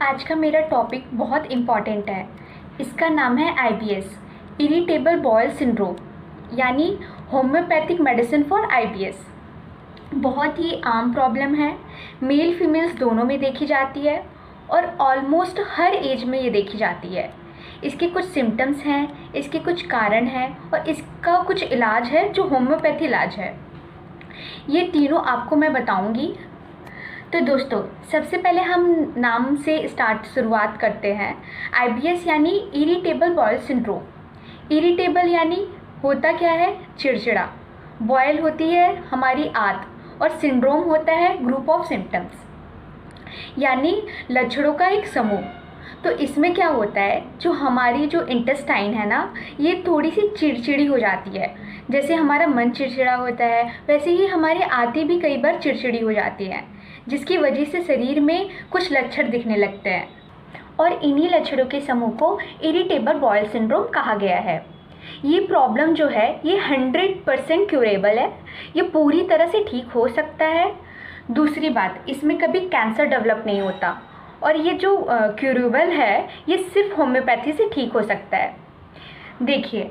आज का मेरा टॉपिक बहुत इम्पॉर्टेंट है। इसका नाम है आईबीएस, इरिटेबल बॉयल सिंड्रोम, यानी होम्योपैथिक मेडिसिन फॉर आईबीएस। बहुत ही आम प्रॉब्लम है, मेल फीमेल्स दोनों में देखी जाती है और ऑलमोस्ट हर एज में ये देखी जाती है। इसके कुछ सिम्टम्स हैं, इसके कुछ कारण हैं और इसका कुछ इलाज है जो होम्योपैथी इलाज है। ये तीनों आपको मैं बताऊंगी। तो दोस्तों, सबसे पहले हम नाम से शुरुआत करते हैं। आईबीएस यानी इरिटेबल बॉयल सिंड्रोम। इरिटेबल यानी होता क्या है? चिड़चिड़ा। बॉयल होती है हमारी आंत और सिंड्रोम होता है ग्रुप ऑफ सिम्टम्स, यानी लक्षणों का एक समूह। तो इसमें क्या होता है, जो हमारी जो इंटेस्टाइन है ना, ये थोड़ी सी चिड़चिड़ी हो जाती है। जैसे हमारा मन चिड़चिड़ा होता है, वैसे ही हमारी आंतें भी कई बार चिड़चिड़ी हो जाती हैं, जिसकी वजह से शरीर में कुछ लक्षण दिखने लगते हैं और इन्हीं लक्षणों के समूह को इरिटेबल बॉयल सिंड्रोम कहा गया है। ये प्रॉब्लम जो है ये 100% क्यूरेबल है, ये पूरी तरह से ठीक हो सकता है। दूसरी बात, इसमें कभी कैंसर डेवलप नहीं होता और ये जो क्यूरेबल है ये सिर्फ होम्योपैथी से ठीक हो सकता है। देखिए,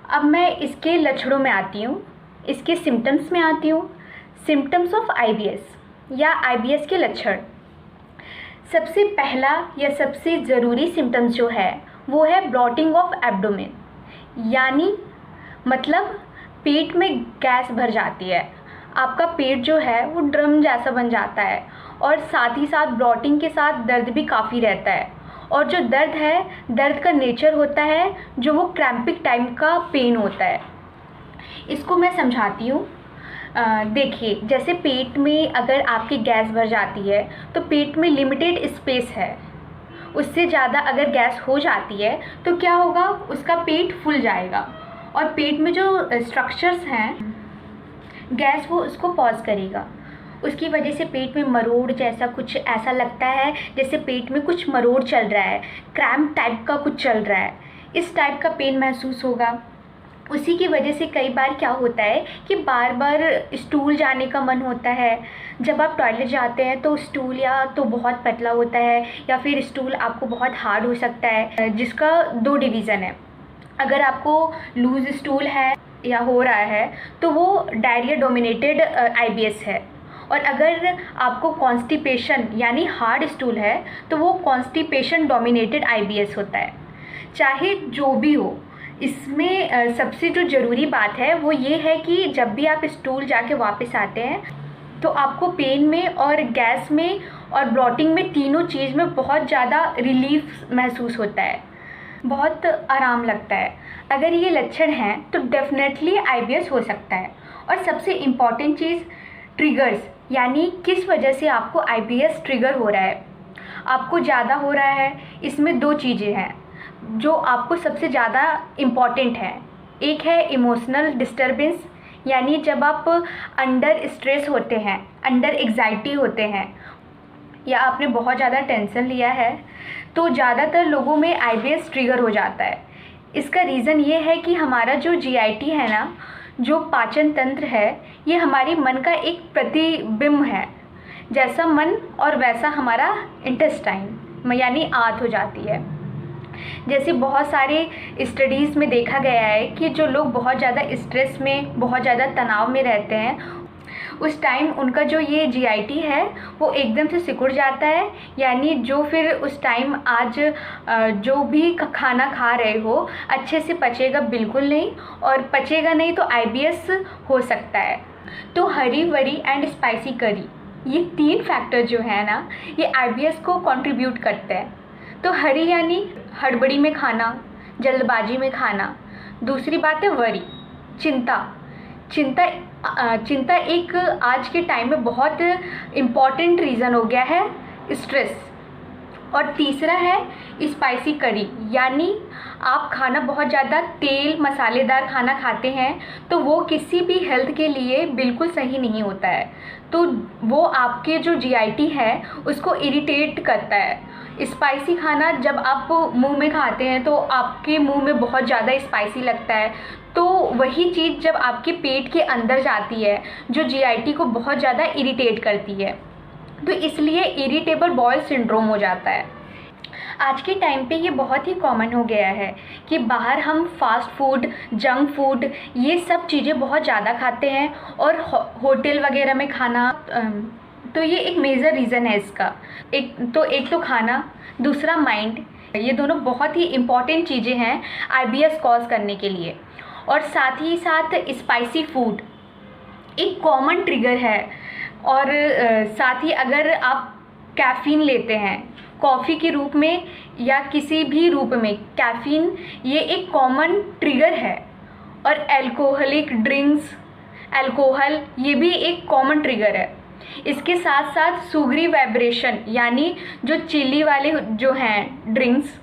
अब मैं इसके लक्षणों में आती हूँ, इसके सिम्टम्स में आती हूँ। सिम्टम्स ऑफ आईबीएस या आईबीएस के लक्षण। सबसे पहला या सबसे ज़रूरी सिम्टम्स जो है वो है ब्लॉटिंग ऑफ एब्डोमेन, यानी मतलब पेट में गैस भर जाती है। आपका पेट जो है वो ड्रम जैसा बन जाता है और साथ ही साथ ब्लॉटिंग के साथ दर्द भी काफ़ी रहता है। और जो दर्द है, दर्द का नेचर होता है जो वो क्रैम्पिक टाइप का पेन होता है। इसको मैं समझाती हूँ। देखिए, जैसे पेट में अगर आपकी गैस भर जाती है तो पेट में लिमिटेड स्पेस है, उससे ज़्यादा अगर गैस हो जाती है तो क्या होगा, उसका पेट फूल जाएगा और पेट में जो स्ट्रक्चर्स हैं गैस वो उसको पॉज करेगा। उसकी वजह से पेट में मरोड़ जैसा कुछ ऐसा लगता है, जैसे पेट में कुछ मरोड़ चल रहा है, क्रैम्प टाइप का कुछ चल रहा है, इस टाइप का पेन महसूस होगा। उसी की वजह से कई बार क्या होता है कि बार बार स्टूल जाने का मन होता है। जब आप टॉयलेट जाते हैं तो स्टूल या तो बहुत पतला होता है या फिर स्टूल आपको बहुत हार्ड हो सकता है, जिसका 2 डिवीज़न है। अगर आपको लूज स्टूल है या हो रहा है तो वो डायरिया डोमिनेटेड आईबीएस है, और अगर आपको कॉन्स्टिपेशन यानी हार्ड स्टूल है तो वो कॉन्स्टिपेशन डोमिनेटेड आईबीएस होता है। चाहे जो भी हो, इसमें सबसे जो ज़रूरी बात है वो ये है कि जब भी आप स्टूल जाके वापस आते हैं तो आपको पेन में और गैस में और ब्लॉटिंग में, तीनों चीज़ में बहुत ज़्यादा रिलीफ महसूस होता है, बहुत आराम लगता है। अगर ये लक्षण हैं तो डेफिनेटली आईबीएस हो सकता है। और सबसे इम्पॉर्टेंट चीज़, ट्रिगर्स, यानी किस वजह से आपको आईबीएस ट्रिगर हो रहा है, आपको ज़्यादा हो रहा है। इसमें 2 चीज़ें हैं जो आपको सबसे ज़्यादा इम्पॉर्टेंट है। एक है इमोशनल डिस्टर्बेंस, यानी जब आप अंडर स्ट्रेस होते हैं, अंडर एग्जाइटी होते हैं या आपने बहुत ज़्यादा टेंशन लिया है तो ज़्यादातर लोगों में आईबीएस ट्रिगर हो जाता है। इसका रीज़न ये है कि हमारा जो जीआईटी है ना, जो पाचन तंत्र है, ये हमारी मन का एक प्रतिबिंब है। जैसा मन और वैसा हमारा इंटेस्टाइन यानी आंत हो जाती है। जैसे बहुत सारे स्टडीज़ में देखा गया है कि जो लोग बहुत ज़्यादा स्ट्रेस में, बहुत ज़्यादा तनाव में रहते हैं, उस टाइम उनका जो ये जीआईटी है वो एकदम से सिकुड़ जाता है। यानी जो फिर उस टाइम आज जो भी खाना खा रहे हो अच्छे से पचेगा बिल्कुल नहीं, और पचेगा नहीं तो आईबीएस हो सकता है। तो हरी वरी एंड स्पाइसी करी, ये 3 फैक्टर जो है ना, ये आईबीएस को कंट्रीब्यूट करते हैं। तो हरी यानी हड़बड़ी में खाना, जल्दबाजी में खाना। दूसरी बात है वरी, चिंता। चिंता एक आज के टाइम में बहुत इम्पॉर्टेंट रीज़न हो गया है, स्ट्रेस। और तीसरा है स्पाइसी करी, यानी आप खाना बहुत ज़्यादा तेल मसालेदार खाना खाते हैं तो वो किसी भी हेल्थ के लिए बिल्कुल सही नहीं होता है। तो वो आपके जो जीआईटी है उसको इरिटेट करता है। स्पाइसी खाना जब आप मुंह में खाते हैं तो आपके मुंह में बहुत ज़्यादा स्पाइसी लगता है, तो वही चीज़ जब आपके पेट के अंदर जाती है जो जीआईटी को बहुत ज़्यादा इरिटेट करती है, तो इसलिए इरिटेबल बॉयल सिंड्रोम हो जाता है। आज के टाइम पे ये बहुत ही कॉमन हो गया है कि बाहर हम फास्ट फूड, जंक फूड, ये सब चीज़ें बहुत ज़्यादा खाते हैं और होटल वगैरह में खाना, तो ये एक मेजर रीज़न है इसका। एक तो खाना, दूसरा माइंड, ये दोनों बहुत ही इम्पॉर्टेंट चीज़ें हैं आईबीएस कॉज करने के लिए। और साथ ही साथ स्पाइसी फूड एक कॉमन ट्रिगर है। और साथ ही अगर आप कैफ़ीन लेते हैं कॉफ़ी के रूप में या किसी भी रूप में, कैफ़ीन ये एक कॉमन ट्रिगर है। और अल्कोहलिक ड्रिंक्स, अल्कोहल, ये भी एक कॉमन ट्रिगर है। इसके साथ साथ सुगरी वाइब्रेशन, यानी जो चीनी वाले जो हैं ड्रिंक्स,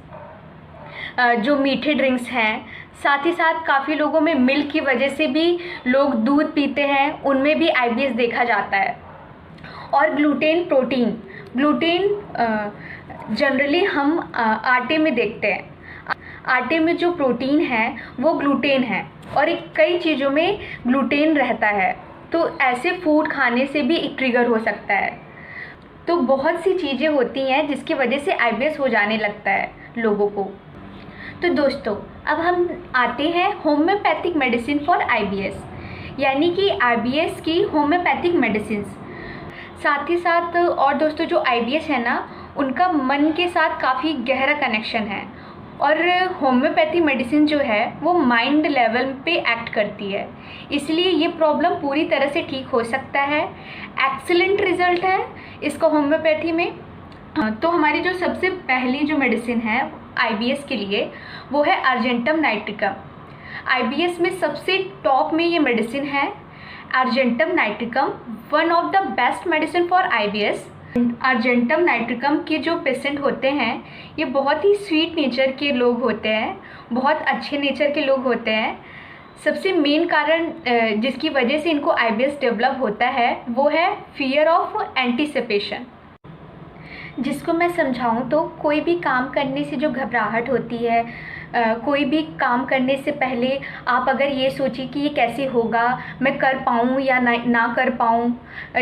जो मीठे ड्रिंक्स हैं, साथ ही साथ काफ़ी लोगों में मिल्क की वजह से भी लोग दूध पीते हैं, उनमें भी आईबीएस देखा जाता है। और ग्लूटेन जनरली हम आटे में देखते हैं। आटे में जो प्रोटीन है वो ग्लूटेन है और कई चीज़ों में ग्लूटेन रहता है, तो ऐसे फूड खाने से भी एक ट्रिगर हो सकता है। तो बहुत सी चीज़ें होती हैं जिसकी वजह से आईबीएस हो जाने लगता है लोगों को। तो दोस्तों, अब हम आते हैं होम्योपैथिक मेडिसिन फॉर आईबीएस, यानी कि आईबीएस की होम्योपैथिक मेडिसिन। साथ ही साथ और दोस्तों, जो आईबीएस है ना, उनका मन के साथ काफ़ी गहरा कनेक्शन है। और होम्योपैथी मेडिसिन जो है वो माइंड लेवल पे एक्ट करती है, इसलिए ये प्रॉब्लम पूरी तरह से ठीक हो सकता है। एक्सीलेंट रिजल्ट है इसका होम्योपैथी में। तो हमारी जो सबसे पहली जो मेडिसिन है आईबीएस के लिए वो है अर्जेंटम नाइट्रिकम। आईबीएस में सबसे टॉप में ये मेडिसिन है argentum nitricum, one of the best medicine for IBS. Argentum nitricum के जो पेशेंट होते हैं ये बहुत ही स्वीट नेचर के लोग होते हैं, बहुत अच्छे नेचर के लोग होते हैं। सबसे मेन कारण जिसकी वजह से इनको आईबीएस डेवलप होता है वो है फियर ऑफ एंटीसिपेशन। जिसको मैं समझाऊं तो कोई भी काम करने से जो घबराहट होती है, कोई भी काम करने से पहले आप अगर ये सोचिए कि ये कैसे होगा, मैं कर पाऊँ या ना कर पाऊँ।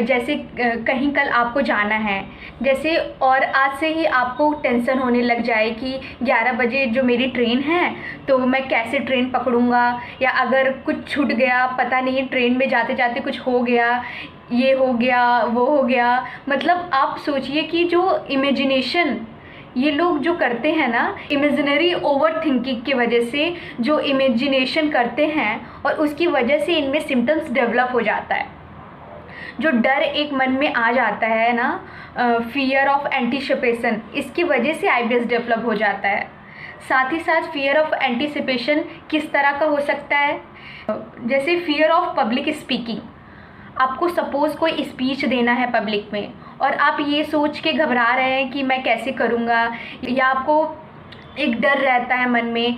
जैसे कहीं कल आपको जाना है जैसे, और आज से ही आपको टेंशन होने लग जाए कि 11 बजे जो मेरी ट्रेन है तो मैं कैसे ट्रेन पकड़ूँगा, या अगर कुछ छूट गया, पता नहीं ट्रेन में जाते जाते कुछ हो गया, ये हो गया वो हो गया। मतलब आप सोचिए कि जो इमेजिनेशन ये लोग जो करते हैं ना, इमेजिनरी ओवर थिंकिंग की वजह से जो इमेजिनेशन करते हैं और उसकी वजह से इनमें सिम्टम्स डेवलप हो जाता है। जो डर एक मन में आ जाता है ना, फियर ऑफ एंटीसिपेशन, इसकी वजह से आईबीएस डेवलप हो जाता है। साथ ही साथ फियर ऑफ एंटीसिपेशन किस तरह का हो सकता है, जैसे फियर ऑफ पब्लिक स्पीकिंग। आपको सपोज़ कोई स्पीच देना है पब्लिक में और आप ये सोच के घबरा रहे हैं कि मैं कैसे करूँगा, या आपको एक डर रहता है मन में,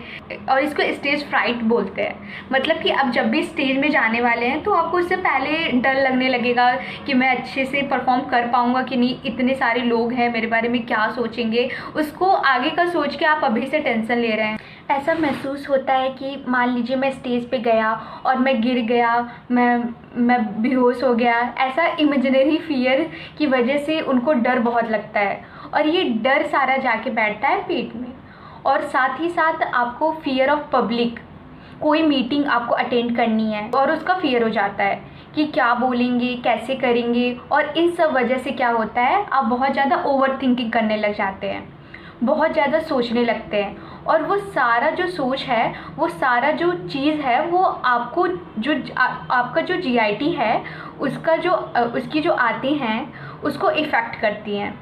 और इसको स्टेज फ्राइट बोलते हैं। मतलब कि अब जब भी स्टेज में जाने वाले हैं तो आपको उससे पहले डर लगने लगेगा कि मैं अच्छे से परफॉर्म कर पाऊँगा कि नहीं, इतने सारे लोग हैं मेरे बारे में क्या सोचेंगे, उसको आगे का सोच के आप अभी से टेंशन ले रहे हैं। ऐसा महसूस होता है कि मान लीजिए मैं स्टेज पे गया और मैं गिर गया, मैं बेहोश हो गया। ऐसा इमेजिनरी फियर की वजह से उनको डर बहुत लगता है और ये डर सारा जाके बैठता है पेट में। और साथ ही साथ आपको फियर ऑफ पब्लिक, कोई मीटिंग आपको अटेंड करनी है और उसका फियर हो जाता है कि क्या बोलेंगे, कैसे करेंगे, और इन सब वजह से क्या होता है, आप बहुत ज़्यादा ओवर थिंकिंग करने लग जाते हैं, बहुत ज़्यादा सोचने लगते हैं। और वो सारा जो सोच है, वो सारा जो चीज़ है, वो आपको जो आपका जो जीआईटी है उसकी जो आते हैं उसको इफ़ेक्ट करती हैं,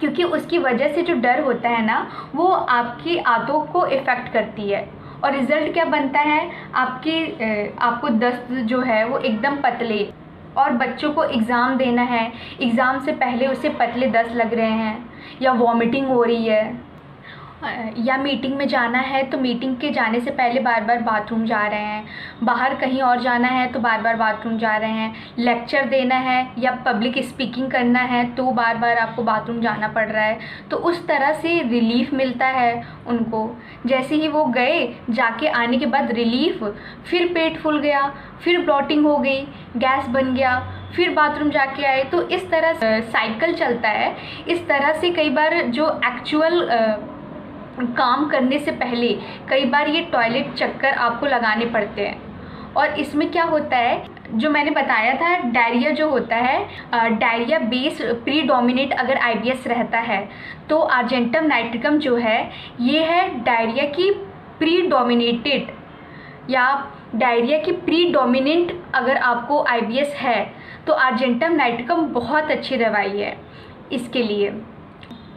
क्योंकि उसकी वजह से जो डर होता है ना, वो आपकी आंतों को इफ़ेक्ट करती है। और रिज़ल्ट क्या बनता है, आपको दस्त जो है वो एकदम पतले, और बच्चों को एग्ज़ाम देना है, एग्ज़ाम से पहले उसे पतले दस्त लग रहे हैं, या वॉमिटिंग हो रही है, या मीटिंग में जाना है तो मीटिंग के जाने से पहले बार बार बाथरूम जा रहे हैं, बाहर कहीं और जाना है तो बार बार बाथरूम जा रहे हैं, लेक्चर देना है या पब्लिक स्पीकिंग करना है तो बार बार आपको बाथरूम जाना पड़ रहा है। तो उस तरह से रिलीफ़ मिलता है उनको। जैसे ही वो गए, जाके आने के बाद रिलीफ़, फिर पेट फूल गया, फिर ब्लॉटिंग हो गई, गैस बन गया, फिर बाथरूम जाके आए। तो इस तरह साइकिल चलता है। इस तरह से कई बार जो एक्चुअल काम करने से पहले कई बार ये टॉयलेट चक्कर आपको लगाने पड़ते हैं। और इसमें क्या होता है, जो मैंने बताया था डायरिया जो होता है, डायरिया बेस प्रीडोमिनेट अगर आईबीएस रहता है तो अर्जेंटम नाइट्रिकम जो है ये है डायरिया की प्रीडोमिनेटेड या डायरिया की प्रीडोमिनेंट अगर आपको आईबीएस है तो अर्जेंटम नाइट्रिकम बहुत अच्छी दवाई है इसके लिए।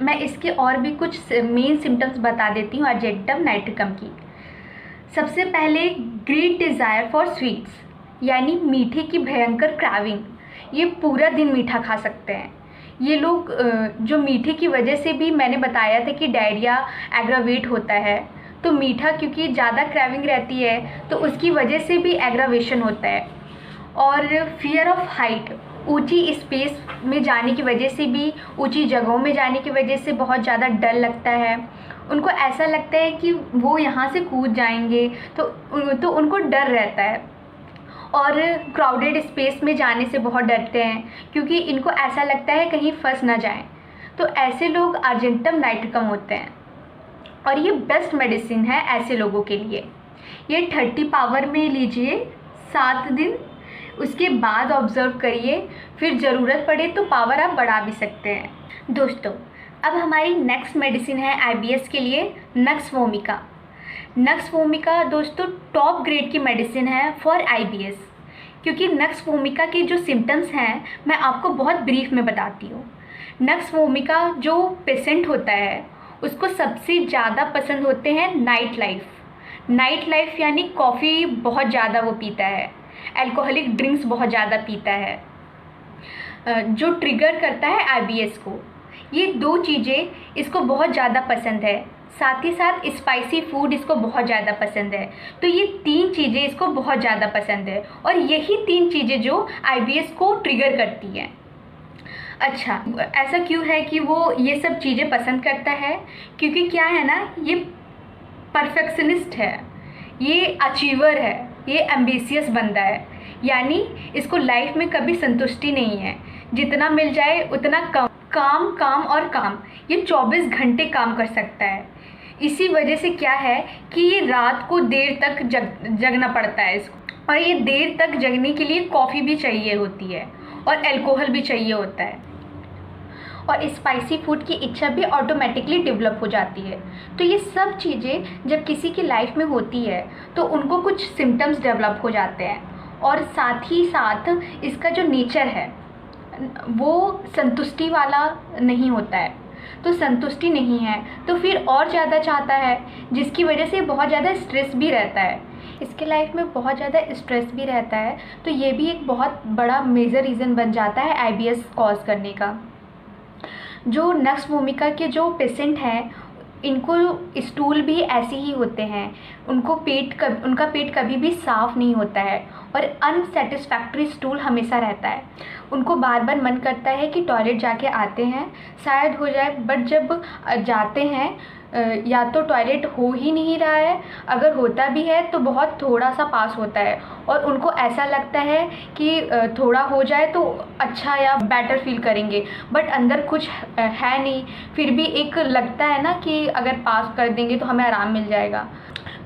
मैं इसके और भी कुछ मेन सिम्टम्स बता देती हूँ अर्जेंटम नाइट्रिकम की। सबसे पहले ग्रेट डिज़ायर फॉर स्वीट्स, यानी मीठे की भयंकर क्राविंग। ये पूरा दिन मीठा खा सकते हैं ये लोग। जो मीठे की वजह से भी मैंने बताया था कि डायरिया एग्रावेट होता है, तो मीठा क्योंकि ज़्यादा क्राविंग रहती है तो उसकी वजह से भी एग्रावेशन होता है। और फियर ऑफ हाइट, ऊंची स्पेस में जाने की वजह से भी, ऊंची जगहों में जाने की वजह से बहुत ज़्यादा डर लगता है। उनको ऐसा लगता है कि वो यहाँ से कूद जाएंगे तो उनको डर रहता है। और क्राउडेड स्पेस में जाने से बहुत डरते हैं क्योंकि इनको ऐसा लगता है कहीं फंस ना जाएं। तो ऐसे लोग अर्जेंटम नाइट्रिकम होते हैं और ये बेस्ट मेडिसिन है ऐसे लोगों के लिए। ये 30 पावर में लीजिए 7 दिन, उसके बाद ऑब्ज़र्व करिए, फिर ज़रूरत पड़े तो पावर आप बढ़ा भी सकते हैं। दोस्तों अब हमारी नेक्स्ट मेडिसिन है आईबीएस के लिए नक्स वोमिका। नक्स वोमिका दोस्तों टॉप ग्रेड की मेडिसिन है फॉर आईबीएस, क्योंकि नक्स वोमिका के जो सिम्टम्स हैं मैं आपको बहुत ब्रीफ में बताती हूँ। नक्स वोमिका जो पेशेंट होता है उसको सबसे ज़्यादा पसंद होते हैं नाइट लाइफ यानी कॉफ़ी बहुत ज़्यादा वो पीता है, अल्कोहलिक ड्रिंक्स बहुत ज़्यादा पीता है, जो ट्रिगर करता है आईबीएस को। ये 2 चीज़ें इसको बहुत ज़्यादा पसंद है, साथ ही साथ स्पाइसी फूड इसको बहुत ज़्यादा पसंद है। तो ये 3 चीज़ें इसको बहुत ज़्यादा पसंद है और यही 3 चीज़ें जो आईबीएस को ट्रिगर करती हैं। अच्छा, ऐसा क्यों है कि वो ये सब चीज़ें पसंद करता है? क्योंकि क्या है ना, ये परफेक्शनिस्ट है, ये अचीवर है, ये एम्बिशियस बंदा है, यानी इसको लाइफ में कभी संतुष्टि नहीं है। जितना मिल जाए उतना काम और काम। ये 24 घंटे काम कर सकता है। इसी वजह से क्या है कि ये रात को देर तक जगना पड़ता है इसको, और ये देर तक जगने के लिए कॉफ़ी भी चाहिए होती है और अल्कोहल भी चाहिए होता है, और स्पाइसी फूड की इच्छा भी ऑटोमेटिकली डेवलप हो जाती है। तो ये सब चीज़ें जब किसी की लाइफ में होती है तो उनको कुछ सिम्टम्स डेवलप हो जाते हैं, और साथ ही साथ इसका जो नेचर है वो संतुष्टि वाला नहीं होता है। तो संतुष्टि नहीं है तो फिर और ज़्यादा चाहता है, जिसकी वजह से बहुत ज़्यादा स्ट्रेस भी रहता है। इसके लाइफ में बहुत ज़्यादा स्ट्रेस भी रहता है, तो ये भी एक बहुत बड़ा मेजर रीज़न बन जाता है आईबीएस कॉज करने का। जो नक्स वोमिका के जो पेशेंट हैं इनको स्टूल भी ऐसे ही होते हैं, उनका पेट कभी भी साफ़ नहीं होता है और अनसेटिस्फैक्ट्री स्टूल हमेशा रहता है। उनको बार बार मन करता है कि टॉयलेट जाके आते हैं शायद हो जाए, बट जब जाते हैं या तो टॉयलेट हो ही नहीं रहा है, अगर होता भी है तो बहुत थोड़ा सा पास होता है, और उनको ऐसा लगता है कि थोड़ा हो जाए तो अच्छा या बेटर फील करेंगे, बट अंदर कुछ है नहीं, फिर भी एक लगता है ना कि अगर पास कर देंगे तो हमें आराम मिल जाएगा।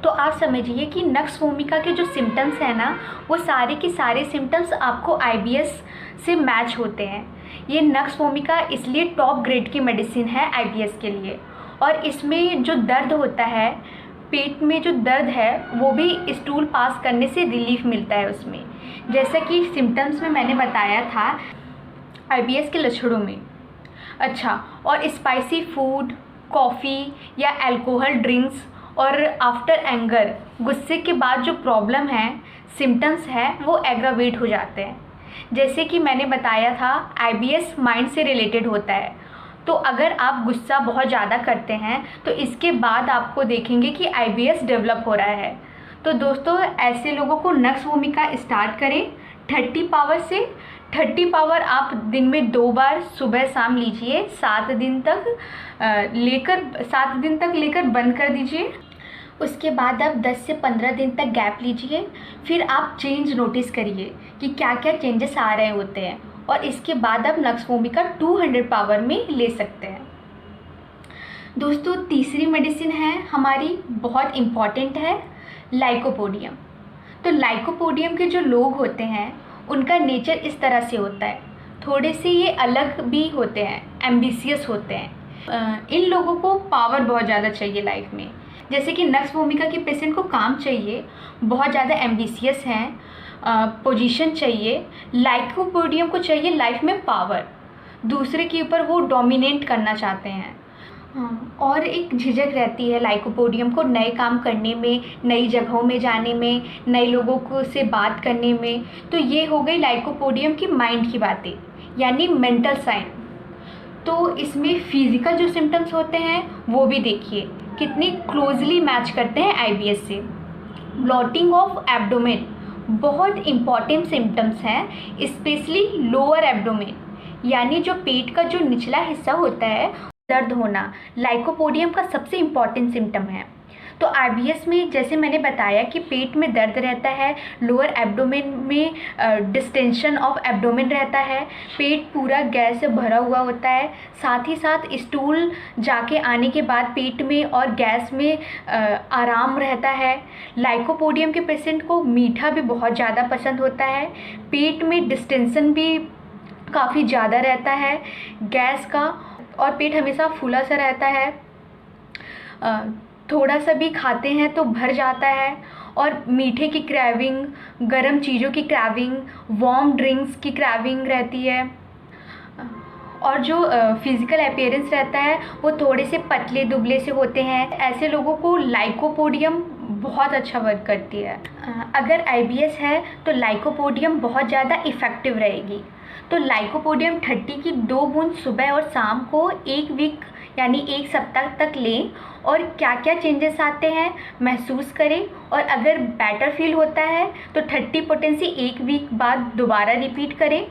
तो आप समझिए कि नक्स वोमिका के जो सिम्टम्स हैं ना, वो सारे के सारे सिम्टम्स आपको आईबीएस से मैच होते हैं। ये नक्स वोमिका इसलिए टॉप ग्रेड की मेडिसिन है आईबीएस के लिए। और इसमें जो दर्द होता है, पेट में जो दर्द है, वो भी स्टूल पास करने से रिलीफ मिलता है उसमें, जैसा कि सिम्टम्स में मैंने बताया था आईबीएस के लक्षणों में। अच्छा, और स्पाइसी फूड, कॉफ़ी या अल्कोहल ड्रिंक्स और आफ्टर एंगर, गुस्से के बाद जो प्रॉब्लम है, सिम्टम्स है, वो एग्रावेट हो जाते हैं। जैसे कि मैंने बताया था आईबीएस माइंड से रिलेटेड होता है, तो अगर आप गुस्सा बहुत ज़्यादा करते हैं तो इसके बाद आपको देखेंगे कि आईबीएस डेवलप हो रहा है। तो दोस्तों ऐसे लोगों को नक्स वोमिका स्टार्ट करें 30 पावर से। 30 पावर आप दिन में 2 बार सुबह शाम लीजिए, 7 दिन तक लेकर बंद कर दीजिए। उसके बाद आप 10 से 15 दिन तक गैप लीजिए, फिर आप चेंज नोटिस करिए कि क्या क्या चेंजेस आ रहे होते हैं, और इसके बाद आप नक्स वोमिका 200 पावर में ले सकते हैं। दोस्तों तीसरी मेडिसिन है हमारी, बहुत इम्पॉर्टेंट है, लाइकोपोडियम। तो लाइकोपोडियम के जो लोग होते हैं उनका नेचर इस तरह से होता है, थोड़े से ये अलग भी होते हैं, एम्बिशियस होते हैं। इन लोगों को पावर बहुत ज़्यादा चाहिए लाइफ में। जैसे कि नक्स भूमिका के पेशेंट को काम चाहिए, बहुत ज़्यादा एम्बिशियस हैं, पोजीशन चाहिए, लाइकोपोडियम को चाहिए लाइफ में पावर, दूसरे के ऊपर वो डोमिनेट करना चाहते हैं। और एक झिझक रहती है लाइकोपोडियम को नए काम करने में, नई जगहों में जाने में, नए लोगों को से बात करने में। तो ये हो गई लाइकोपोडियम की माइंड की बातें, यानी मेंटल साइन। तो इसमें फिजिकल जो सिम्टम्स होते हैं वो भी देखिए कितने क्लोजली मैच करते हैं आईबीएस से। ब्लॉटिंग ऑफ एब्डोमेन बहुत इम्पॉर्टेंट सिम्टम्स हैं, स्पेशली लोअर एब्डोमेन, यानी जो पेट का जो निचला हिस्सा होता है, दर्द होना लाइकोपोडियम का सबसे इम्पॉर्टेंट सिम्टम है। तो आईबीएस में जैसे मैंने बताया कि पेट में दर्द रहता है, लोअर एब्डोमेन में डिस्टेंशन ऑफ एब्डोमेन रहता है, पेट पूरा गैस से भरा हुआ होता है, साथ ही साथ स्टूल जाके आने के बाद पेट में और गैस में आराम रहता है। लाइकोपोडियम के पेशेंट को मीठा भी बहुत ज़्यादा पसंद होता है, पेट में डिस्टेंशन भी काफ़ी ज़्यादा रहता है गैस का, और पेट हमेशा फूला सा रहता है, थोड़ा सा भी खाते हैं तो भर जाता है, और मीठे की क्रेविंग, गर्म चीज़ों की क्रेविंग, वार्म ड्रिंक्स की क्रेविंग रहती है। और जो फिज़िकल अपीयरेंस रहता है वो थोड़े से पतले दुबले से होते हैं। ऐसे लोगों को लाइकोपोडियम बहुत अच्छा वर्क करती है। अगर आईबीएस है तो लाइकोपोडियम बहुत ज़्यादा इफ़ेक्टिव रहेगी। तो लाइकोपोडियम 30 की 2 बूंद सुबह और शाम को 1 वीक यानी 1 सप्ताह तक लें, और क्या क्या चेंजेस आते हैं महसूस करें। और अगर बेटर फील होता है तो 30 पोटेंसी 1 वीक बाद दोबारा रिपीट करें।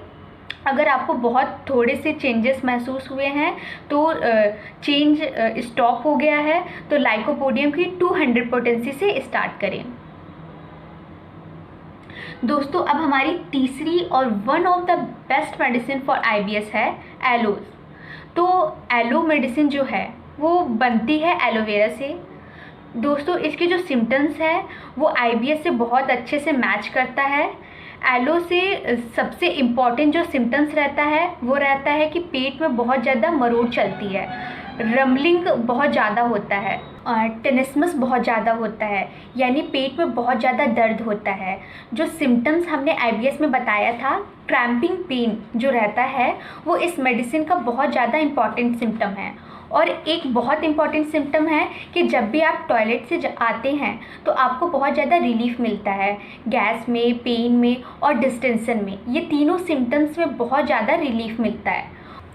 अगर आपको बहुत थोड़े से चेंजेस महसूस हुए हैं तो चेंज स्टॉप हो गया है, तो लाइकोपोडियम की 200 पोटेंसी से स्टार्ट करें। दोस्तों अब हमारी तीसरी और one of the best medicine for IBS है एलोज। तो एलो मेडिसिन जो है वो बनती है एलोवेरा से। दोस्तों इसके जो सिम्टम्स हैं वो आईबीएस से बहुत अच्छे से मैच करता है। एलो से सबसे इम्पॉर्टेंट जो सिम्टम्स रहता है वो रहता है कि पेट में बहुत ज़्यादा मरोड़ चलती है, रम्बलिंग बहुत ज़्यादा होता है, टेनिसमस बहुत ज़्यादा होता है, यानी पेट में बहुत ज़्यादा दर्द होता है। जो सिम्टम्स हमने आईबीएस में बताया था, क्रैम्पिंग पेन जो रहता है वो इस मेडिसिन का बहुत ज़्यादा इम्पॉर्टेंट सिम्टम है। और एक बहुत इम्पॉर्टेंट सिम्टम है कि जब भी आप टॉयलेट से आते हैं तो आपको बहुत ज़्यादा रिलीफ मिलता है, गैस में, पेन में और डिस्टेंशन में। ये तीनों सिम्टम्स में बहुत ज़्यादा रिलीफ मिलता है।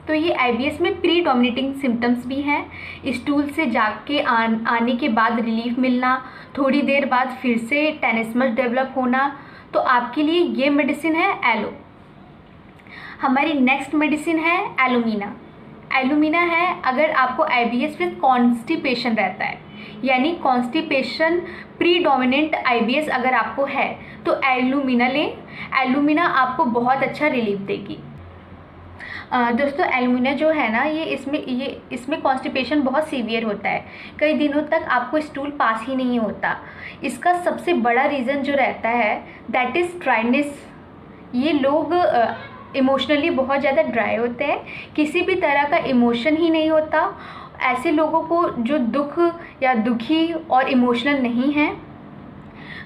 तो ये आईबीएस में प्री डोमिनेटिंग सिम्टम्स भी हैं, स्टूल से जाके आने के बाद रिलीफ मिलना, थोड़ी देर बाद फिर से टेनिसमस डेवलप होना। तो आपके लिए ये मेडिसिन है एलो। हमारी नेक्स्ट मेडिसिन है एलुमिना। एलुमिना है अगर आपको आईबीएस विद कॉन्स्टिपेशन रहता है, यानी कॉन्स्टिपेशन प्री डोमिनेंट आईबीएस अगर आपको है तो एलुमिना लें। एलुमिना आपको बहुत अच्छा रिलीफ देगी। दोस्तों एलुमिना जो है ना, ये इसमें कॉन्स्टिपेशन बहुत सीवियर होता है, कई दिनों तक आपको स्टूल पास ही नहीं होता। इसका सबसे बड़ा रीज़न जो रहता है दैट इज़ ड्राइनेस। ये लोग इमोशनली बहुत ज़्यादा ड्राई होते हैं, किसी भी तरह का इमोशन ही नहीं होता। ऐसे लोगों को जो दुख या दुखी और इमोशनल नहीं है,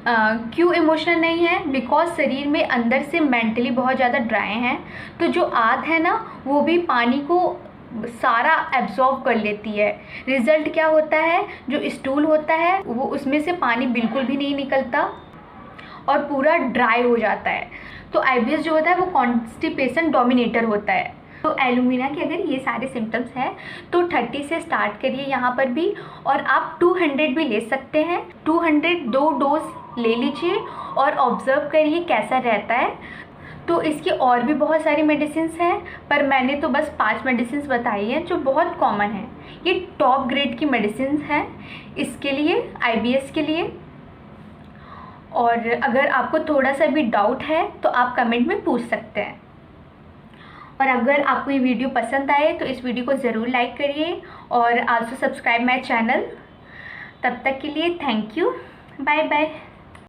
क्यों इमोशनल नहीं है? बिकॉज शरीर में अंदर से मेंटली बहुत ज़्यादा ड्राई हैं। तो जो आंत है ना वो भी पानी को सारा एब्जॉर्ब कर लेती है। रिज़ल्ट क्या होता है, जो स्टूल होता है वो उसमें से पानी बिल्कुल भी नहीं निकलता और पूरा ड्राई हो जाता है। तो आईबीएस जो होता है वो कॉन्स्टिपेशन डोमिनेटर होता है। तो एलुमिना के अगर ये सारे सिम्टम्स हैं तो 30 से स्टार्ट करिए यहाँ पर भी, और आप 200 भी ले सकते हैं। 200 2 डोज ले लीजिए और ऑब्ज़र्व करिए कैसा रहता है। तो इसकी और भी बहुत सारी मेडिसिन्स हैं, पर मैंने तो बस 5 मेडिसिन्स बताई हैं जो बहुत कॉमन हैं। ये टॉप ग्रेड की मेडिसिन्स हैं इसके लिए, आईबीएस के लिए। और अगर आपको थोड़ा सा भी डाउट है तो आप कमेंट में पूछ सकते हैं। और अगर आपको ये वीडियो पसंद आए तो इस वीडियो को ज़रूर लाइक करिए और आल्सो सब्सक्राइब माई चैनल। तब तक के लिए थैंक यू, बाय बाय।